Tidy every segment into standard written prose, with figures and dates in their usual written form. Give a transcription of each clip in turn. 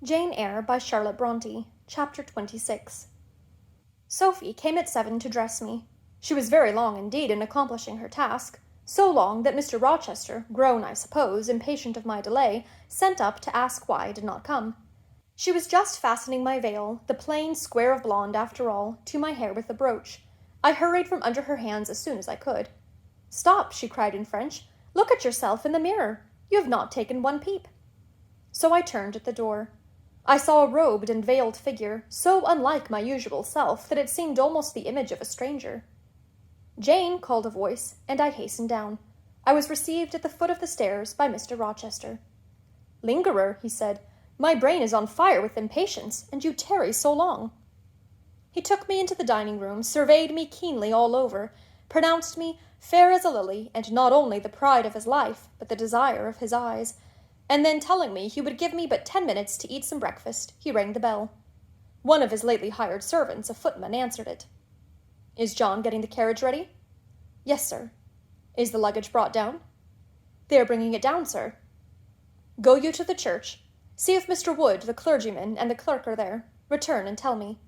Jane Eyre by Charlotte Bronte, Chapter 26. Sophie came at 7 to dress me. She was very long indeed in accomplishing her task, so long that Mr. Rochester, grown, I suppose, impatient of my delay, sent up to ask why I did not come. She was just fastening my veil, the plain square of blonde after all, to my hair with a brooch. I hurried from under her hands as soon as I could. "Stop," she cried in French. "Look at yourself in the mirror. You have not taken one peep." So I turned at the door. I saw a robed and veiled figure, so unlike my usual self that it seemed almost the image of a stranger. "Jane," called a voice, and I hastened down. I was received at the foot of the stairs by Mr. Rochester. "Lingerer," he said, "my brain is on fire with impatience, and you tarry so long." He took me into the dining-room, surveyed me keenly all over, pronounced me fair as a lily, and not only the pride of his life, but the desire of his eyes, and then telling me he would give me but 10 minutes to eat some breakfast, he rang the bell. One of his lately hired servants, a footman, answered it. "Is John getting the carriage ready?" "Yes, sir." "Is the luggage brought down?" "They are bringing it down, sir." "Go you to the church. See if Mr. Wood, the clergyman, and the clerk are there. Return and tell me."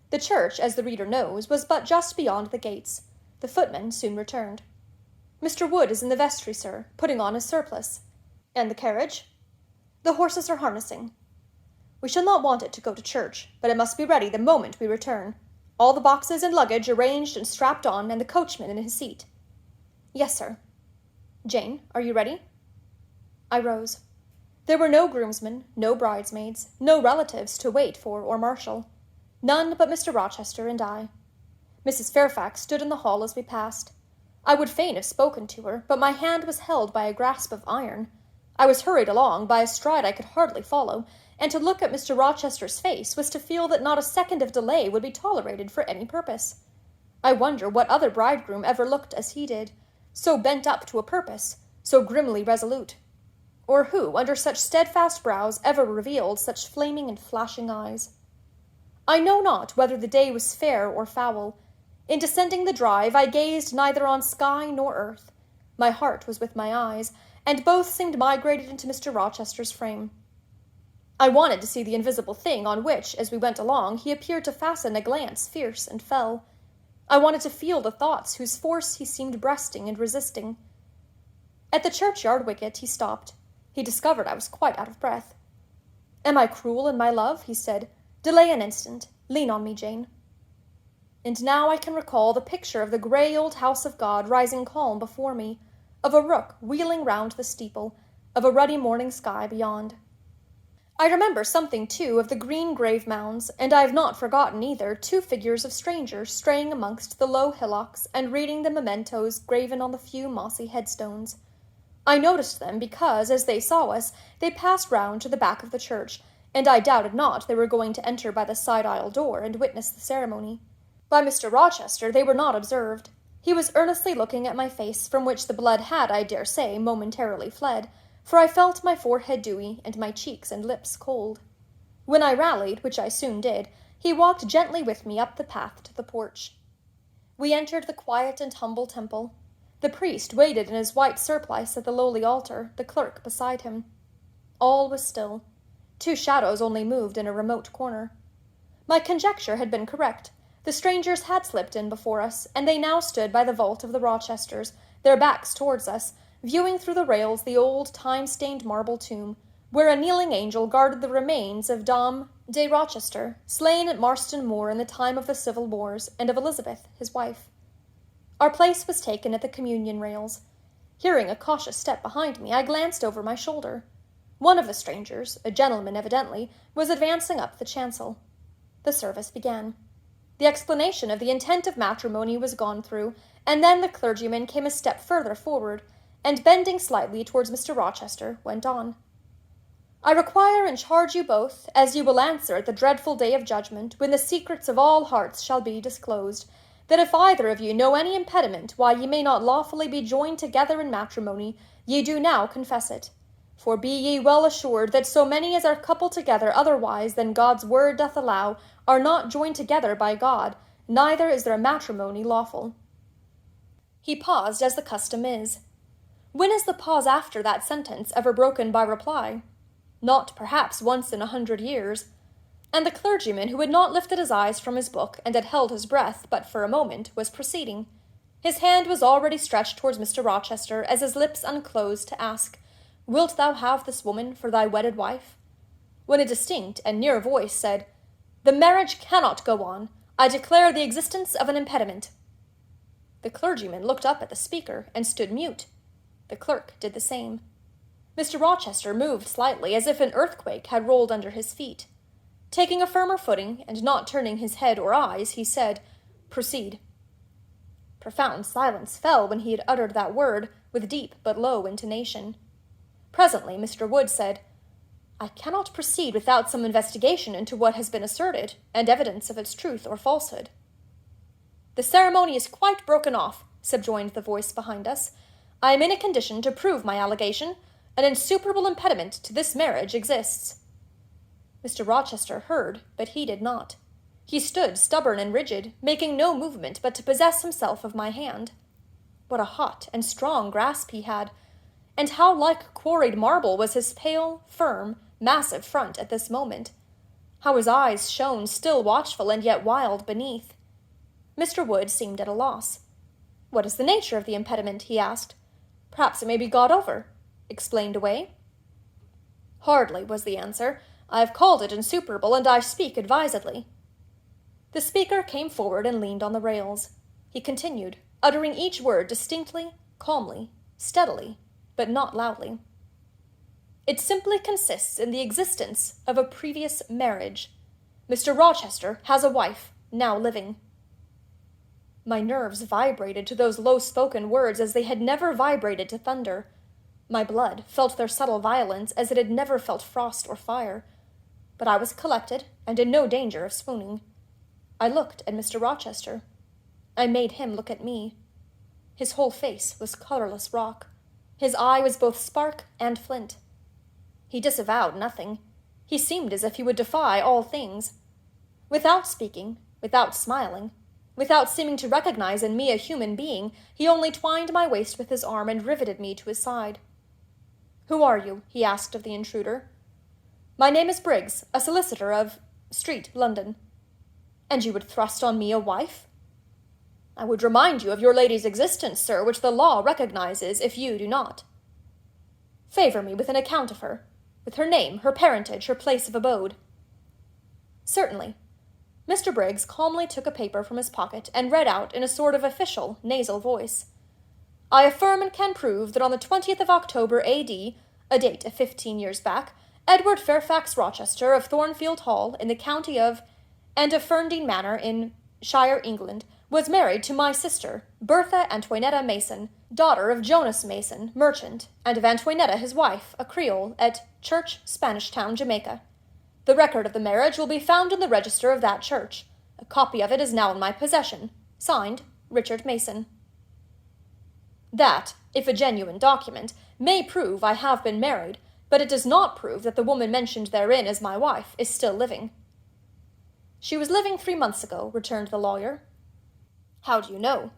The church, as the reader knows, was but just beyond the gates. The footman soon returned. "Mr. Wood is in the vestry, sir, putting on his surplice." "And the carriage?" "The horses are harnessing." "We shall not want it to go to church, but it must be ready the moment we return. All the boxes and luggage arranged and strapped on, and the coachman in his seat." "Yes, sir." "Jane, are you ready?" I rose. There were no groomsmen, no bridesmaids, no relatives to wait for or marshal. None but Mr. Rochester and I. Mrs. Fairfax stood in the hall as we passed. I would fain have spoken to her, but my hand was held by a grasp of iron. I was hurried along by a stride I could hardly follow, and to look at Mr. Rochester's face was to feel that not a second of delay would be tolerated for any purpose. I wonder what other bridegroom ever looked as he did, so bent up to a purpose, so grimly resolute, or who, under such steadfast brows, ever revealed such flaming and flashing eyes. I know not whether the day was fair or foul. In descending the drive, I gazed neither on sky nor earth. My heart was with my eyes, and both seemed migrated into Mr. Rochester's frame. I wanted to see the invisible thing on which, as we went along, he appeared to fasten a glance fierce and fell. I wanted to feel the thoughts whose force he seemed breasting and resisting. At the churchyard wicket he stopped. He discovered I was quite out of breath. "Am I cruel in my love?" he said. "Delay an instant. Lean on me, Jane." And now I can recall the picture of the grey old house of God rising calm before me, of a rook wheeling round the steeple, of a ruddy morning sky beyond. I remember something, too, of the green grave mounds, and I have not forgotten either 2 figures of strangers straying amongst the low hillocks and reading the mementos graven on the few mossy headstones. I noticed them because, as they saw us, they passed round to the back of the church, and I doubted not they were going to enter by the side-aisle door and witness the ceremony. By Mr. Rochester they were not observed. He was earnestly looking at my face, from which the blood had, I dare say, momentarily fled, for I felt my forehead dewy and my cheeks and lips cold. When I rallied, which I soon did, he walked gently with me up the path to the porch. We entered the quiet and humble temple. The priest waited in his white surplice at the lowly altar, the clerk beside him. All was still. 2 shadows only moved in a remote corner. My conjecture had been correct. The strangers had slipped in before us, and they now stood by the vault of the Rochesters, their backs towards us, viewing through the rails the old time-stained marble tomb, where a kneeling angel guarded the remains of Dame de Rochester, slain at Marston Moor in the time of the civil wars, and of Elizabeth, his wife. Our place was taken at the communion rails. Hearing a cautious step behind me, I glanced over my shoulder. One of the strangers, a gentleman evidently, was advancing up the chancel. The service began. The explanation of the intent of matrimony was gone through, and then the clergyman came a step further forward, and bending slightly towards Mr. Rochester, went on. "I require and charge you both, as you will answer at the dreadful day of judgment, when the secrets of all hearts shall be disclosed, that if either of you know any impediment why ye may not lawfully be joined together in matrimony, ye do now confess it. For be ye well assured that so many as are coupled together otherwise than God's word doth allow are not joined together by God, neither is their matrimony lawful." He paused, as the custom is. When is the pause after that sentence ever broken by reply? not perhaps once in 100 years, and the clergyman, who had not lifted his eyes from his book and had held his breath but for a moment, was proceeding. His hand was already stretched towards Mr. Rochester as his lips unclosed to ask, "Wilt thou have this woman for thy wedded wife?" when a distinct and near voice said, "The marriage cannot go on. I declare the existence of an impediment." The clergyman looked up at the speaker and stood mute. The clerk did the same. Mr. Rochester moved slightly, as if an earthquake had rolled under his feet. Taking a firmer footing, and not turning his head or eyes, he said, "Proceed." Profound silence fell when he had uttered that word with deep but low intonation. Presently Mr. Wood said, "I cannot proceed without some investigation into what has been asserted, and evidence of its truth or falsehood." "The ceremony is quite broken off," subjoined the voice behind us. "I am in a condition to prove my allegation. An insuperable impediment to this marriage exists." Mr. Rochester heard, but he did not. He stood stubborn and rigid, making no movement but to possess himself of my hand. What a hot and strong grasp he had, and how like quarried marble was his pale, firm, massive front at this moment. How his eyes shone, still watchful and yet wild beneath. Mr. Wood seemed at a loss. "What is the nature of the impediment?" he asked. "Perhaps it may be got over, explained away." "Hardly," was the answer. "I have called it insuperable, and I speak advisedly." The speaker came forward and leaned on the rails. He continued, uttering each word distinctly, calmly, steadily, but not loudly. "It simply consists in the existence of a previous marriage. Mr. Rochester has a wife, now living." My nerves vibrated to those low-spoken words as they had never vibrated to thunder. My blood felt their subtle violence as it had never felt frost or fire. But I was collected and in no danger of swooning. I looked at Mr. Rochester. I made him look at me. His whole face was colorless rock. His eye was both spark and flint. He disavowed nothing. He seemed as if he would defy all things. Without speaking, without smiling, without seeming to recognize in me a human being, he only twined my waist with his arm and riveted me to his side. "Who are you?" he asked of the intruder. "My name is Briggs, a solicitor of Street, London." "And you would thrust on me a wife?" "I would remind you of your lady's existence, sir, which the law recognizes, if you do not." "Favor me with an account of her, with her name, her parentage, her place of abode." "Certainly." Mr. Briggs calmly took a paper from his pocket and read out in a sort of official, nasal voice. "I affirm and can prove that on the 20th of October, A.D., a date of 15 years back, Edward Fairfax Rochester of Thornfield Hall, in the county of, and of Ferndean Manor, in Shire, England, was married to my sister, Bertha Antoinetta Mason, daughter of Jonas Mason, merchant, and of Antoinetta his wife, a Creole, at Church, Spanish Town, Jamaica. The record of the marriage will be found in the register of that church. A copy of it is now in my possession. Signed, Richard Mason. That, if a genuine document, may prove I have been married, but it does not prove that the woman mentioned therein as my wife is still living." "She was living 3 months ago," returned the lawyer. "How do you know?"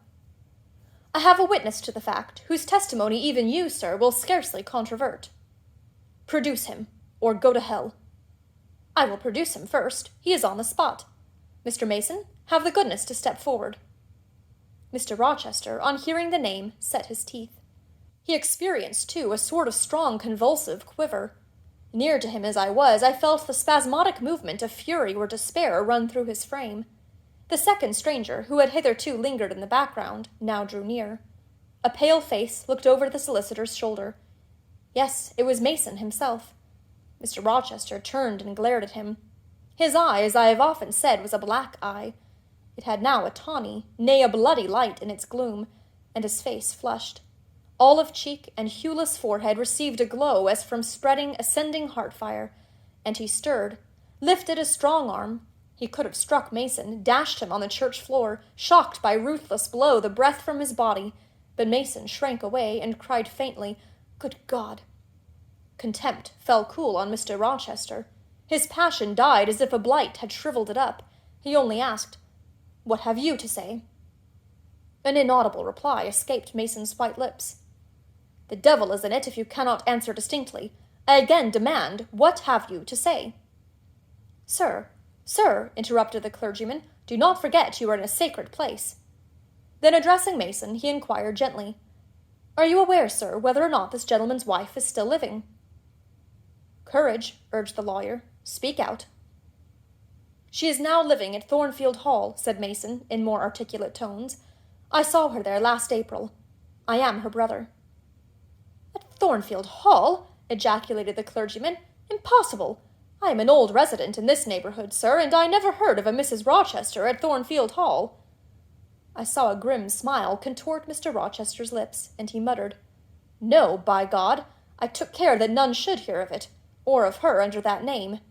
"I have a witness to the fact, whose testimony even you, sir, will scarcely controvert." "Produce him, or go to hell." "I will produce him first. He is on the spot. Mr. Mason, have the goodness to step forward." Mr. Rochester, on hearing the name, set his teeth. He experienced, too, a sort of strong convulsive quiver. Near to him as I was, I felt the spasmodic movement of fury or despair run through his frame. The second stranger, who had hitherto lingered in the background, now drew near. A pale face looked over the solicitor's shoulder. Yes, it was Mason himself. Mr. Rochester turned and glared at him. His eye, as I have often said, was a black eye. It had now a tawny, nay, a bloody light in its gloom, and his face flushed. Olive cheek and hueless forehead received a glow as from spreading, ascending heart-fire, and he stirred, lifted his strong arm. He could have struck Mason, dashed him on the church floor, shocked by ruthless blow the breath from his body, but Mason shrank away and cried faintly, "Good God!" Contempt fell cool on Mr. Rochester. His passion died as if a blight had shriveled it up. He only asked, "What have you to say?" An inaudible reply escaped Mason's white lips. "The devil is in it if you cannot answer distinctly. I again demand, what have you to say?" "Sir, sir," interrupted the clergyman, "do not forget you are in a sacred place." Then addressing Mason, he inquired gently, "Are you aware, sir, whether or not this gentleman's wife is still living?" "Courage," urged the lawyer. "Speak out." "She is now living at Thornfield Hall," said Mason, in more articulate tones. "I saw her there last April. I am her brother." "At Thornfield Hall!" ejaculated the clergyman. "Impossible! I am an old resident in this neighborhood, sir, and I never heard of a Mrs. Rochester at Thornfield Hall." I saw a grim smile contort Mr. Rochester's lips, and he muttered, "No, by God! I took care that none should hear of it, or of her under that name."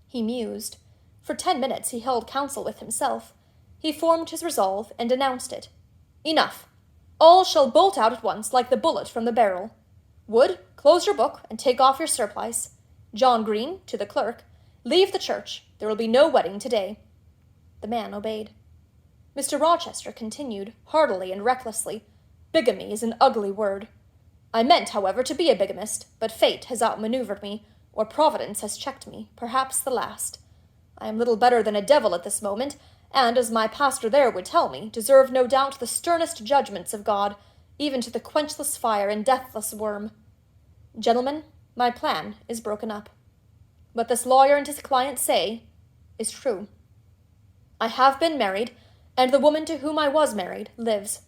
He mused. For 10 minutes he held counsel with himself. He formed his resolve and announced it. "Enough! All shall bolt out at once like the bullet from the barrel. Wood, close your book and take off your surplice. John Green, to the clerk, leave the church. There will be no wedding today." The man obeyed. Mr. Rochester continued, heartily and recklessly, "Bigamy is an ugly word. I meant, however, to be a bigamist, but fate has outmaneuvered me, or Providence has checked me, perhaps the last. I am little better than a devil at this moment, and, as my pastor there would tell me, deserve no doubt the sternest judgments of God, even to the quenchless fire and deathless worm. Gentlemen, my plan is broken up. What this lawyer and his client say is true. I have been married, and the woman to whom I was married lives.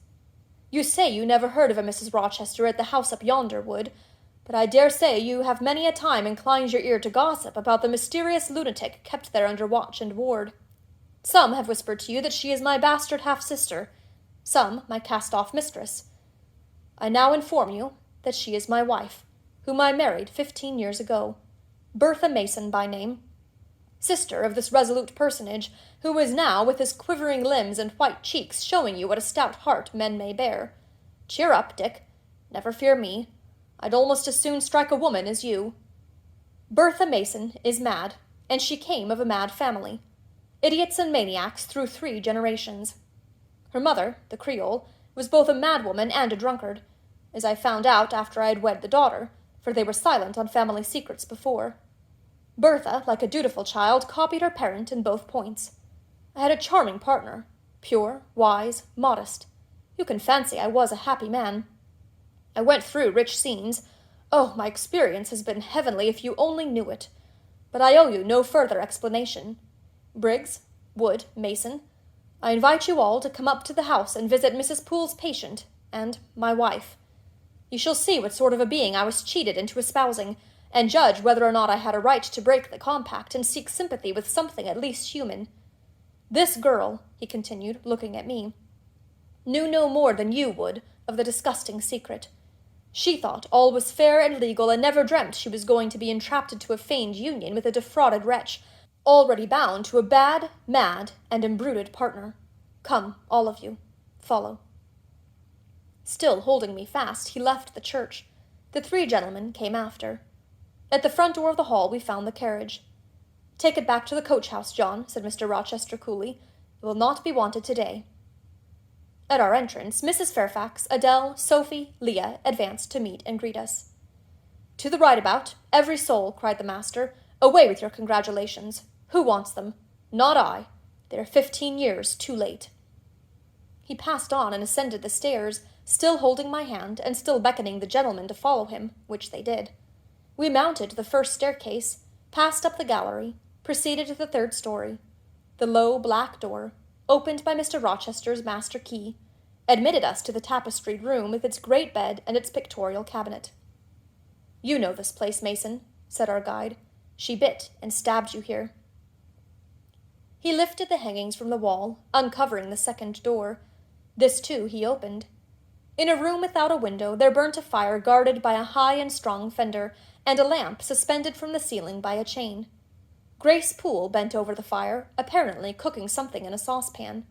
You say you never heard of a Mrs. Rochester at the house up yonder, Wood, but I dare say you have many a time inclined your ear to gossip about the mysterious lunatic kept there under watch and ward. Some have whispered to you that she is my bastard half-sister, some my cast-off mistress. I now inform you that she is my wife, whom I married 15 years ago, Bertha Mason by name, sister of this resolute personage, who is now, with his quivering limbs and white cheeks, showing you what a stout heart men may bear. Cheer up, Dick. Never fear me. I'd almost as soon strike a woman as you. Bertha Mason is mad, and she came of a mad family. Idiots and maniacs through 3 generations. Her mother, the Creole, was both a madwoman and a drunkard, as I found out after I had wed the daughter, for they were silent on family secrets before. Bertha, like a dutiful child, copied her parent in both points. I had a charming partner, pure, wise, modest. You can fancy I was a happy man. I went through rich scenes. Oh, my experience has been heavenly if you only knew it. But I owe you no further explanation. Briggs, Wood, Mason, I invite you all to come up to the house and visit Mrs. Poole's patient and my wife. You shall see what sort of a being I was cheated into espousing, and judge whether or not I had a right to break the compact and seek sympathy with something at least human. This girl," he continued, looking at me, "knew no more than you would of the disgusting secret. She thought all was fair and legal, and never dreamt she was going to be entrapped into a feigned union with a defrauded wretch, already bound to a bad, mad, and embruted partner. Come, all of you, follow." Still holding me fast, he left the church. The 3 gentlemen came after. At the front door of the hall we found the carriage. "Take it back to the coach-house, John," said Mr. Rochester coolly. "It will not be wanted today." At our entrance, Mrs. Fairfax, Adele, Sophie, Leah advanced to meet and greet us. "To the right-about, every soul," cried the master. "Away with your congratulations. Who wants them? Not I. They are 15 years too late." He passed on and ascended the stairs, still holding my hand and still beckoning the gentlemen to follow him, which they did. We mounted the first staircase, passed up the gallery, proceeded to the 3rd story. The low black door, opened by Mr. Rochester's master key, admitted us to the tapestried room with its great bed and its pictorial cabinet. "You know this place, Mason," said our guide. "She bit and stabbed you here." He lifted the hangings from the wall, uncovering the 2nd door. This, too, he opened. In a room without a window there burnt a fire guarded by a high and strong fender, and a lamp suspended from the ceiling by a chain. Grace Poole bent over the fire, apparently cooking something in a saucepan.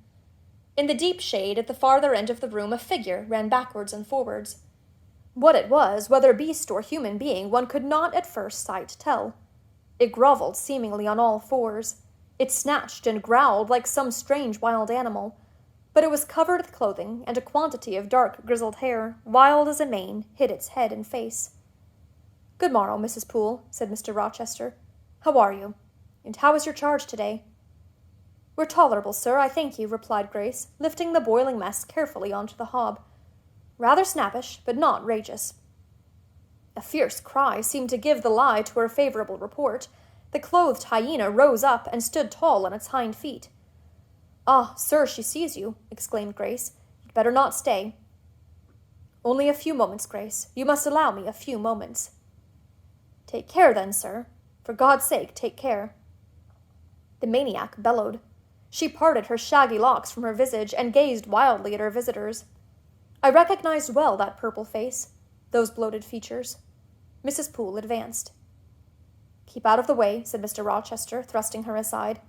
In the deep shade at the farther end of the room a figure ran backwards and forwards. What it was, whether beast or human being, one could not at first sight tell. It grovelled seemingly on all 4s. It snatched and growled like some strange wild animal, but it was covered with clothing, and a quantity of dark grizzled hair, wild as a mane, hid its head and face. "Good morrow, Mrs. Poole," said Mr. Rochester. "How are you? And how is your charge today?" "We're tolerable, sir, I thank you," replied Grace, lifting the boiling mess carefully onto the hob. "Rather snappish, but not rageous." A fierce cry seemed to give the lie to her favorable report. The clothed hyena rose up and stood tall on its hind feet. "Ah, sir, she sees you," exclaimed Grace. "You'd better not stay." "Only a few moments, Grace. You must allow me a few moments." "Take care, then, sir. For God's sake, take care." The maniac bellowed. She parted her shaggy locks from her visage and gazed wildly at her visitors. I recognized well that purple face, those bloated features. Mrs. Poole advanced. "Keep out of the way," said Mr. Rochester, thrusting her aside.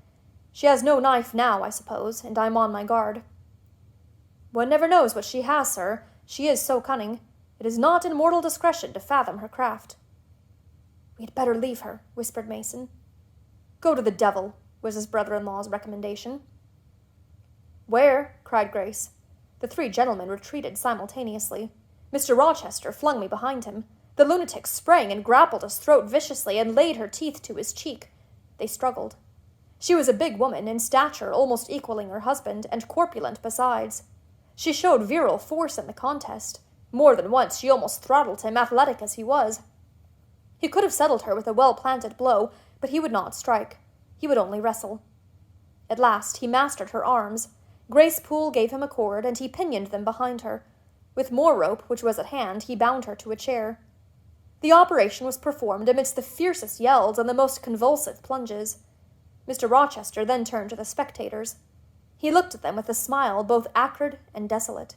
"She has no knife now, I suppose, and I'm on my guard." "One never knows what she has, sir. She is so cunning. It is not in mortal discretion to fathom her craft." "We had better leave her," whispered Mason. "Go to the devil," was his brother-in-law's recommendation. "Where?" cried Grace. The three gentlemen retreated simultaneously. Mr. Rochester flung me behind him. The lunatic sprang and grappled his throat viciously and laid her teeth to his cheek. They struggled. She was a big woman, in stature almost equaling her husband, and corpulent besides. She showed virile force in the contest. More than once she almost throttled him, athletic as he was. He could have settled her with a well-planted blow, but he would not strike. He would only wrestle. At last he mastered her arms. Grace Poole gave him a cord, and he pinioned them behind her. With more rope, which was at hand, he bound her to a chair. The operation was performed amidst the fiercest yells and the most convulsive plunges. Mr. Rochester then turned to the spectators. He looked at them with a smile both acrid and desolate.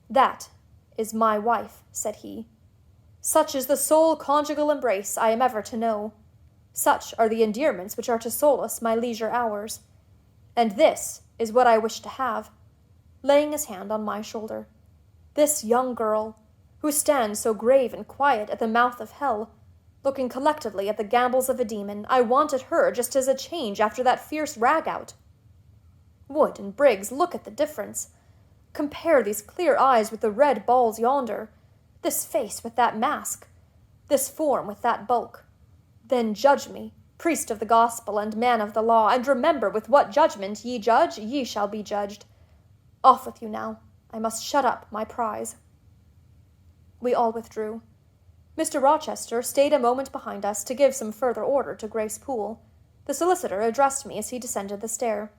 "That is my wife," said he. "Such is the sole conjugal embrace I am ever to know. Such are the endearments which are to solace my leisure hours. And this is what I wish to have," laying his hand on my shoulder. "This young girl, who stands so grave and quiet at the mouth of hell, looking collectively at the gambols of a demon, I wanted her just as a change after that fierce rag-out. Wood and Briggs, look at the difference. Compare these clear eyes with the red balls yonder, this face with that mask, this form with that bulk. Then judge me, priest of the gospel and man of the law, and remember with what judgment ye judge, ye shall be judged. Off with you now. I must shut up my prize." We all withdrew. Mr. Rochester stayed a moment behind us to give some further order to Grace Poole. The solicitor addressed me as he descended the stair.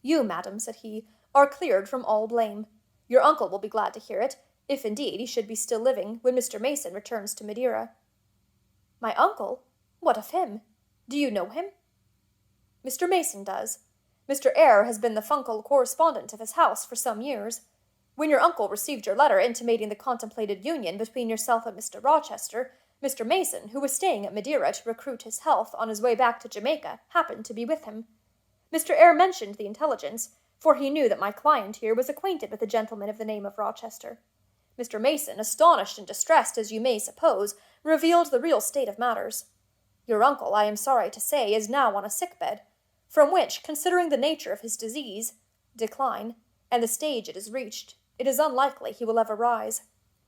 "You, madam," said he, "are cleared from all blame. Your uncle will be glad to hear it, if indeed he should be still living when Mr. Mason returns to Madeira." "My uncle? What of him? Do you know him?" "Mr. Mason does. Mr. Eyre has been the funkle correspondent of his house for some years. When your uncle received your letter intimating the contemplated union between yourself and Mr. Rochester, Mr. Mason, who was staying at Madeira to recruit his health on his way back to Jamaica, happened to be with him. Mr. Eyre mentioned the intelligence, for he knew that my client here was acquainted with a gentleman of the name of Rochester. Mr. Mason, astonished and distressed, as you may suppose, revealed the real state of matters. Your uncle, I am sorry to say, is now on a sick-bed, from which, considering the nature of his disease, decline, and the stage it has reached, it is unlikely he will ever rise.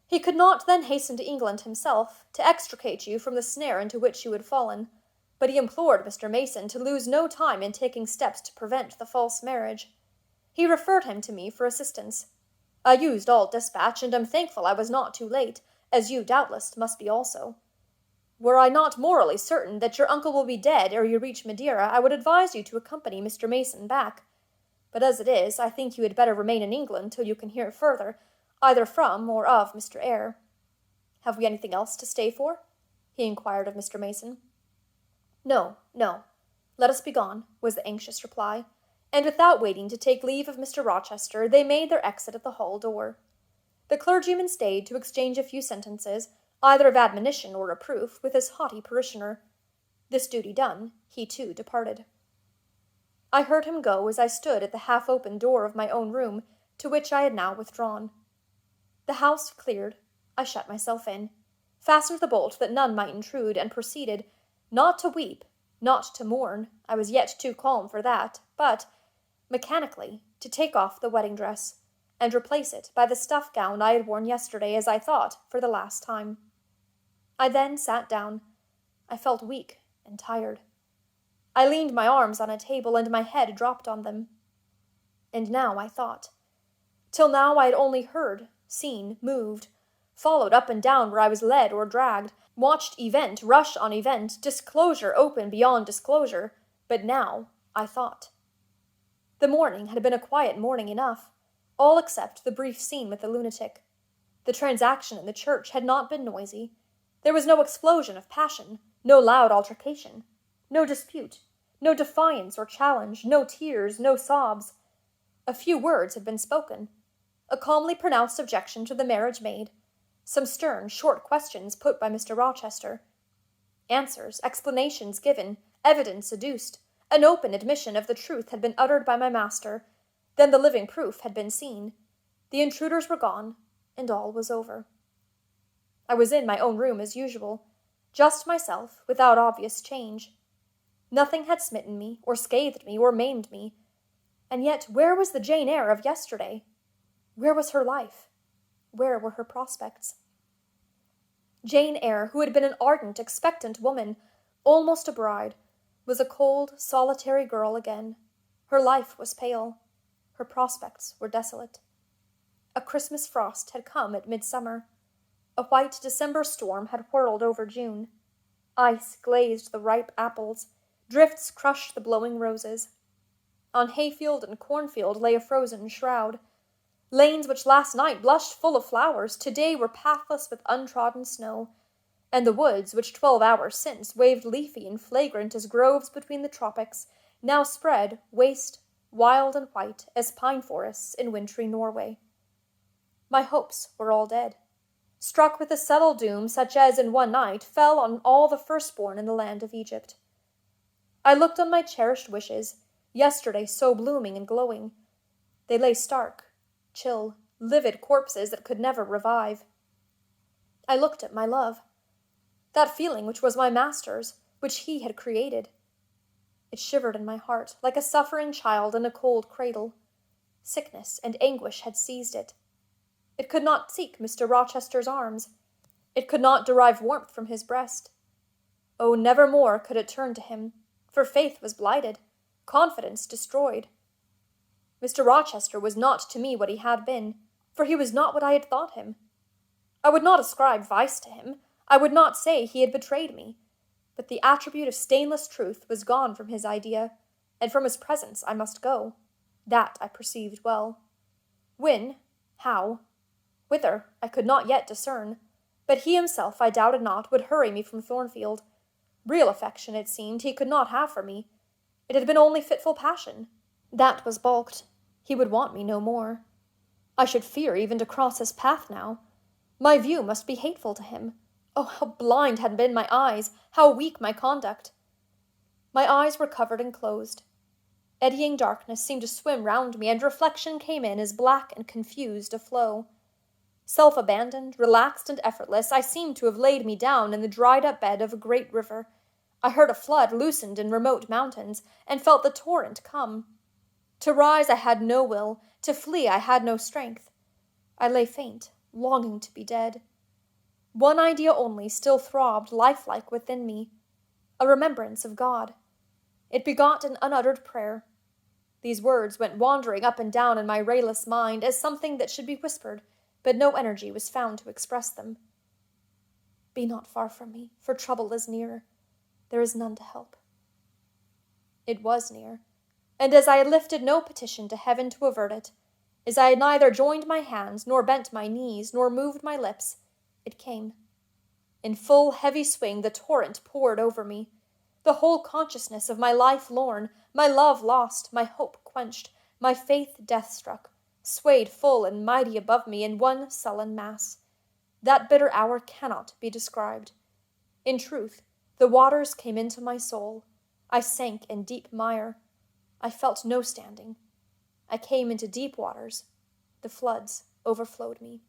He could not then hasten to England himself, to extricate you from the snare into which you had fallen, but he implored Mr. Mason to lose no time in taking steps to prevent the false marriage. He referred him to me for assistance. I used all dispatch, and am thankful I was not too late, as you doubtless must be also. Were I not morally certain that your uncle will be dead ere you reach Madeira, I would advise you to accompany Mr. Mason back. But as it is, I think you had better remain in England till you can hear further, either from or of Mr. Eyre. Have we anything else to stay for?" he inquired of Mr. Mason. No. Let us be gone," was the anxious reply, and without waiting to take leave of Mr. Rochester, they made their exit at the hall door. The clergyman stayed to exchange a few sentences, either of admonition or reproof, with his haughty parishioner. This duty done, he too departed. I heard him go as I stood at the half-open door of my own room, to which I had now withdrawn. The house cleared, I shut myself in, fastened the bolt that none might intrude, and proceeded, not to weep, not to mourn, I was yet too calm for that, but, mechanically, to take off the wedding dress, and replace it by the stuff gown I had worn yesterday, as I thought, for the last time. I then sat down. I felt weak and tired. I leaned my arms on a table, and my head dropped on them. And now I thought. Till now I had only heard, seen, moved, followed up and down where I was led or dragged, watched event rush on event, disclosure open beyond disclosure, but now I thought. The morning had been a quiet morning enough, all except the brief scene with the lunatic. The transaction in the church had not been noisy. There was no explosion of passion, no loud altercation, no dispute, no defiance or challenge, no tears, no sobs. A few words had been spoken, a calmly pronounced objection to the marriage made, some stern, short questions put by Mr. Rochester, answers, explanations given, evidence adduced, an open admission of the truth had been uttered by my master, then the living proof had been seen. The intruders were gone, and all was over. I was in my own room as usual, just myself, without obvious change. Nothing had smitten me, or scathed me, or maimed me. And yet where was the Jane Eyre of yesterday? Where was her life? Where were her prospects? Jane Eyre, who had been an ardent, expectant woman, almost a bride, was a cold, solitary girl again. Her life was pale. Her prospects were desolate. A Christmas frost had come at midsummer. A white December storm had whirled over June. Ice glazed the ripe apples. Drifts crushed the blowing roses. On hayfield and cornfield lay a frozen shroud. Lanes which last night blushed full of flowers today were pathless with untrodden snow, and the woods which 12 hours since waved leafy and flagrant as groves between the tropics now spread, waste, wild and white as pine forests in wintry Norway. My hopes were all dead, struck with a subtle doom such as in one night fell on all the firstborn in the land of Egypt. I looked on my cherished wishes, yesterday so blooming and glowing. They lay stark, chill, livid corpses that could never revive. I looked at my love, that feeling which was my master's, which he had created. It shivered in my heart like a suffering child in a cold cradle. Sickness and anguish had seized it. It could not seek Mr. Rochester's arms. It could not derive warmth from his breast. Oh, never more could it turn to him, for faith was blighted, confidence destroyed. Mr. Rochester was not to me what he had been, for he was not what I had thought him. I would not ascribe vice to him. I would not say he had betrayed me. But the attribute of stainless truth was gone from his idea, and from his presence I must go. That I perceived well. When, how, whither, I could not yet discern, but he himself, I doubted not, would hurry me from Thornfield. Real affection, it seemed, he could not have for me. It had been only fitful passion. That was balked. He would want me no more. I should fear even to cross his path now. My view must be hateful to him. Oh, how blind had been my eyes, how weak my conduct! My eyes were covered and closed. Eddying darkness seemed to swim round me, and reflection came in as black and confused a flow. Self-abandoned, relaxed, and effortless, I seemed to have laid me down in the dried-up bed of a great river. I heard a flood loosened in remote mountains, and felt the torrent come. To rise I had no will, to flee I had no strength. I lay faint, longing to be dead. One idea only still throbbed lifelike within me, a remembrance of God. It begot an unuttered prayer. These words went wandering up and down in my rayless mind as something that should be whispered, but no energy was found to express them. Be not far from me, for trouble is near. There is none to help. It was near, and as I had lifted no petition to heaven to avert it, as I had neither joined my hands, nor bent my knees, nor moved my lips, it came. In full heavy swing the torrent poured over me. The whole consciousness of my life lorn, my love lost, my hope quenched, my faith death-struck, swayed full and mighty above me in one sullen mass. That bitter hour cannot be described. In truth, the waters came into my soul. I sank in deep mire. I felt no standing. I came into deep waters. The floods overflowed me.